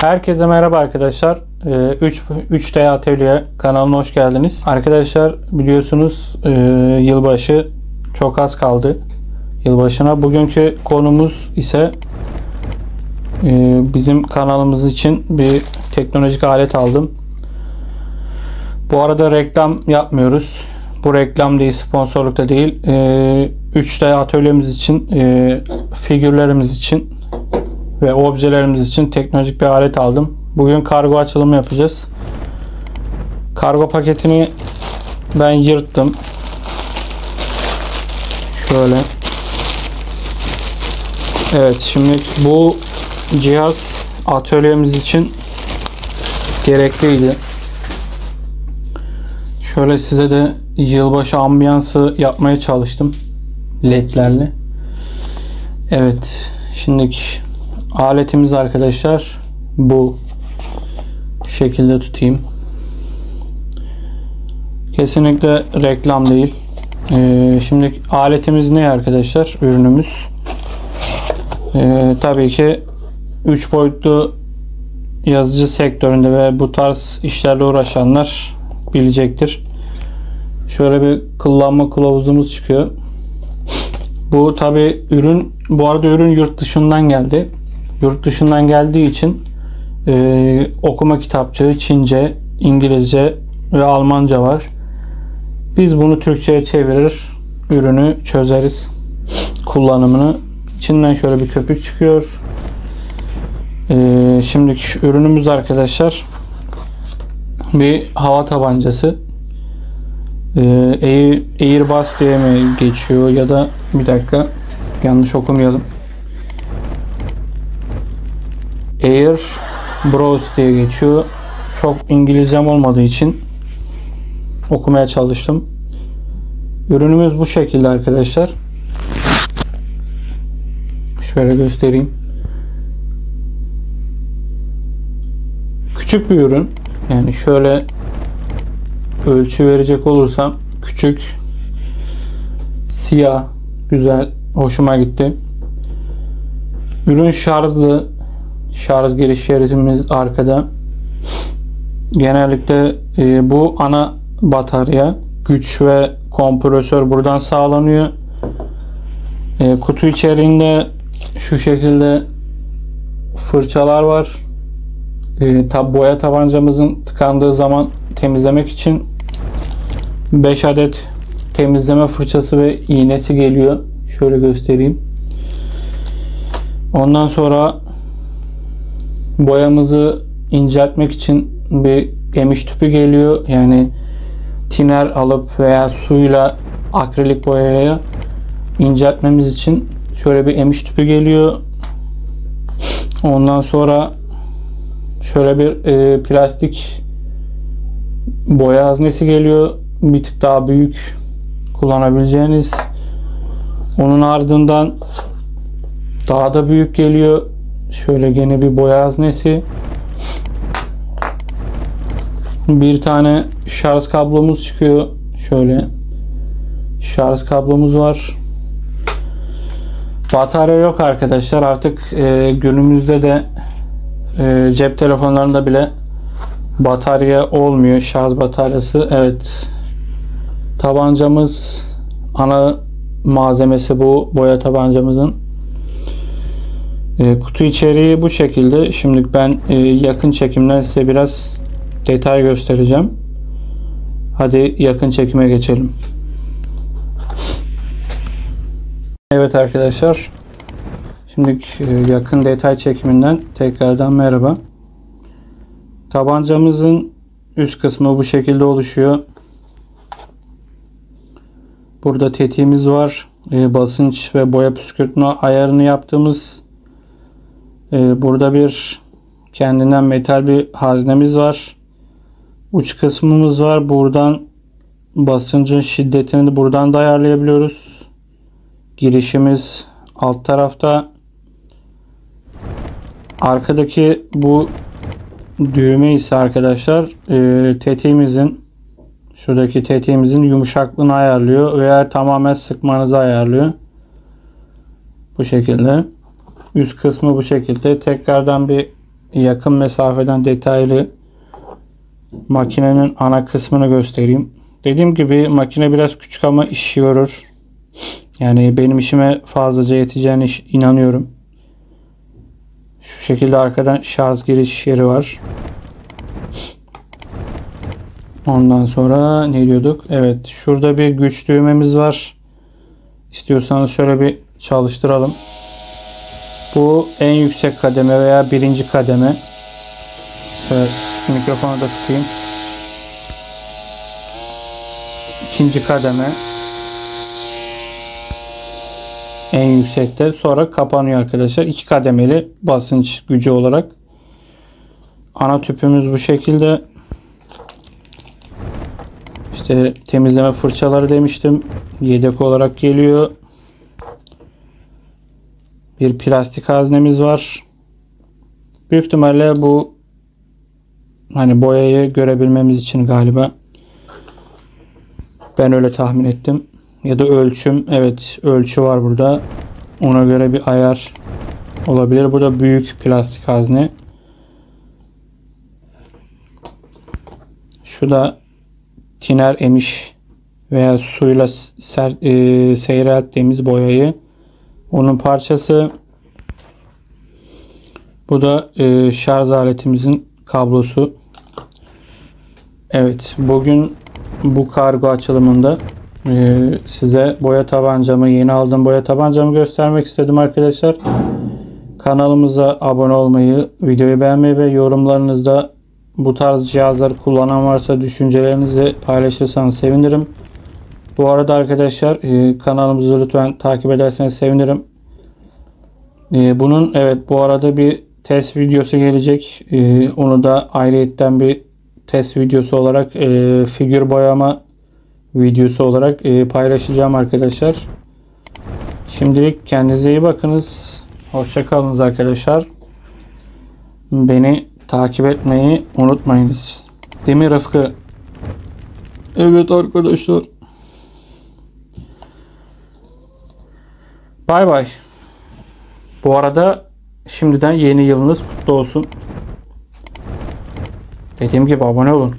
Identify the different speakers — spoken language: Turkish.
Speaker 1: Herkese merhaba arkadaşlar. 3D Atölye kanalına hoş geldiniz. Arkadaşlar biliyorsunuz yılbaşı çok az kaldı. Yılbaşına. Bugünkü konumuz ise bizim kanalımız için bir teknolojik alet aldım. Bu arada reklam yapmıyoruz. Bu reklam değil, sponsorluk da değil. 3D atölyemiz için, figürlerimiz için ve objelerimiz için teknolojik bir alet aldım. Bugün kargo açılımı yapacağız. Kargo paketini ben yırttım. Şöyle. Evet, şimdi bu cihaz atölyemiz için gerekliydi. Şöyle size de yılbaşı ambiyansı yapmaya çalıştım ledlerle. Evet, şimdiki aletimiz arkadaşlar bu şekilde tutayım. Kesinlikle reklam değil. Şimdi aletimiz ne arkadaşlar? Ürünümüz. Tabii ki 3 boyutlu yazıcı sektöründe ve bu tarz işlerle uğraşanlar bilecektir. Şöyle bir kullanma kılavuzumuz çıkıyor. Bu tabii ürün, bu arada ürün yurt dışından geldi. Yurt dışından geldiği için okuma kitapçığı Çince, İngilizce ve Almanca var. Biz bunu Türkçe'ye çevirir, ürünü çözeriz, kullanımını. İçinden şöyle bir köpük çıkıyor. Şimdiki ürünümüz arkadaşlar bir hava tabancası. Airbus diye mi geçiyor ya da bir dakika, yanlış okumayalım. Air Bros diye geçiyor. Çok İngilizcem olmadığı için okumaya çalıştım. Ürünümüz bu şekilde arkadaşlar. Şöyle göstereyim. Küçük bir ürün. Yani şöyle ölçü verecek olursam küçük, siyah, güzel, hoşuma gitti. Ürün şarjlı. Şarj giriş yerimiz arkada. Genellikle bu ana batarya, güç ve kompresör buradan sağlanıyor. Kutu içeriğinde şu şekilde fırçalar var. Boya tabancamızın tıkandığı zaman temizlemek için 5 adet temizleme fırçası ve iğnesi geliyor. Şöyle göstereyim. Ondan sonra boyamızı inceltmek için bir emiş tüpü geliyor. Yani tiner alıp veya suyla akrilik boyaya inceltmemiz için şöyle bir emiş tüpü geliyor. Ondan sonra şöyle bir plastik boya haznesi geliyor. Bir tık daha büyük kullanabileceğiniz. Onun ardından daha da büyük geliyor. Şöyle gene bir boya haznesi. Bir tane şarj kablomuz çıkıyor. Şöyle şarj kablomuz var. Batarya yok arkadaşlar. Artık günümüzde de cep telefonlarında bile batarya olmuyor. Şarj bataryası. Evet. Tabancamız, ana malzemesi bu boya tabancamızın. Kutu içeriği bu şekilde. Şimdi ben yakın çekimden size biraz detay göstereceğim. Hadi yakın çekime geçelim. Evet arkadaşlar. Şimdi yakın detay çekiminden tekrardan merhaba. Tabancamızın üst kısmı bu şekilde oluşuyor. Burada tetiğimiz var. Basınç ve boya püskürtme ayarını yaptığımız. Burada bir kendinden metal bir haznemiz var. Uç kısmımız var. Buradan basıncın şiddetini de buradan da ayarlayabiliyoruz. Girişimiz alt tarafta. Arkadaki bu düğme ise arkadaşlar tetiğimizin, şuradaki tetiğimizin yumuşaklığını ayarlıyor veya tamamen sıkmanızı ayarlıyor. Bu şekilde. Üst kısmı bu şekilde. Tekrardan bir yakın mesafeden detaylı makinenin ana kısmını göstereyim. Dediğim gibi makine biraz küçük ama iş görür. Yani benim işime fazlaca yeteceğine inanıyorum. Şu şekilde arkadan şarj giriş yeri var. Ondan sonra ne diyorduk? Evet, şurada bir güç düğmemiz var. İstiyorsanız şöyle bir çalıştıralım. Bu en yüksek kademe veya birinci kademe. Evet, mikrofonu da tutayım. İkinci kademe. En yüksekte. Sonra kapanıyor arkadaşlar. 2 kademeli basınç gücü olarak. Ana tüpümüz bu şekilde. İşte temizleme fırçaları demiştim. Yedek olarak geliyor. Bir plastik haznemiz var. Büyük ihtimalle bu hani boyayı görebilmemiz için galiba. Ben öyle tahmin ettim. Ya da ölçüm. Evet, ölçü var burada. Ona göre bir ayar olabilir. Bu da büyük plastik hazne. Şu da tiner emiş veya suyla seyrelttiğimiz boyayı. Onun parçası. Bu da şarj aletimizin kablosu. Evet, bugün bu kargo açılımında size boya tabancamı, yeni aldığım boya tabancamı göstermek istedim arkadaşlar. Kanalımıza abone olmayı, videoyu beğenmeyi ve yorumlarınızda bu tarz cihazları kullanan varsa düşüncelerinizi paylaşırsanız sevinirim. Bu arada arkadaşlar kanalımızı lütfen takip ederseniz sevinirim. Bunun evet bu arada bir test videosu gelecek. Onu da ayrıyetten bir test videosu olarak figür boyama videosu olarak paylaşacağım arkadaşlar. Şimdilik kendinize iyi bakınız. Hoşça kalınız arkadaşlar. Beni takip etmeyi unutmayınız. Değil mi Rıfkı? Evet arkadaşlar. Bay bay. Bu arada şimdiden yeni yılınız kutlu olsun. Dediğim gibi abone olun.